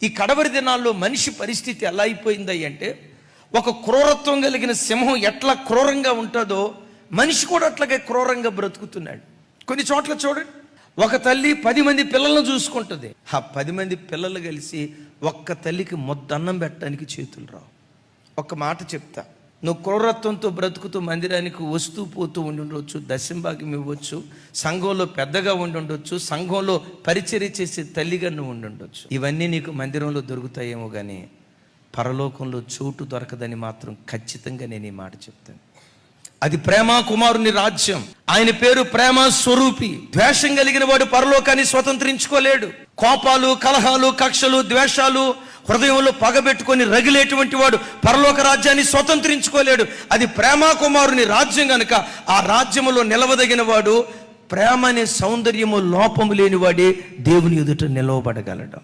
ఈ కడవరి దినాల్లో మనిషి పరిస్థితి ఎలా అయిపోయింది అంటే, ఒక క్రూరత్వం కలిగిన సింహం ఎట్లా క్రూరంగా ఉంటుందో మనిషి కూడా అట్లాగే క్రూరంగా బ్రతుకుతున్నాడు. కొన్ని చోట్ల చూడండి, ఒక తల్లి 10 మంది పిల్లలను చూసుకుంటుంది. ఆ 10 మంది పిల్లలు కలిసి ఒక్క తల్లికి ముద్దన్నం పెట్టడానికి చేతులు రావు. ఒక మాట చెప్తా, నువ్వు క్రూరత్వంతో బ్రతుకుతూ మందిరానికి వస్తూ పోతూ ఉండుండొచ్చు, దశంభాగ్యం ఇవ్వచ్చు, సంఘంలో పెద్దగా ఉండుండొచ్చు, సంఘంలో పరిచర్య చేసే తల్లిగా నువ్వు ఉండుండొచ్చు. ఇవన్నీ నీకు మందిరంలో దొరుకుతాయేమో కానీ పరలోకంలో చోటు దొరకదని మాత్రం ఖచ్చితంగా నేను ఈ మాట చెప్తాను. అది ప్రేమ కుమారుని రాజ్యం. ఆయన పేరు ప్రేమ స్వరూపి. ద్వేషం కలిగిన వాడు పరలోకాన్ని స్వతంత్రించుకోలేడు. కోపాలు, కలహాలు, కక్షలు, ద్వేషాలు, హృదయంలో పగబెట్టుకొని రగిలేటువంటి వాడు పరలోక రాజ్యాన్ని స్వతంత్రించుకోలేడు. అది ప్రేమ కుమారుని రాజ్యం గనుక ఆ రాజ్యములో నిలవదగిన వాడు, ప్రేమ అనే సౌందర్యము లోపము లేని వాడే దేవుని ఎదుట నిలవబడగలడు.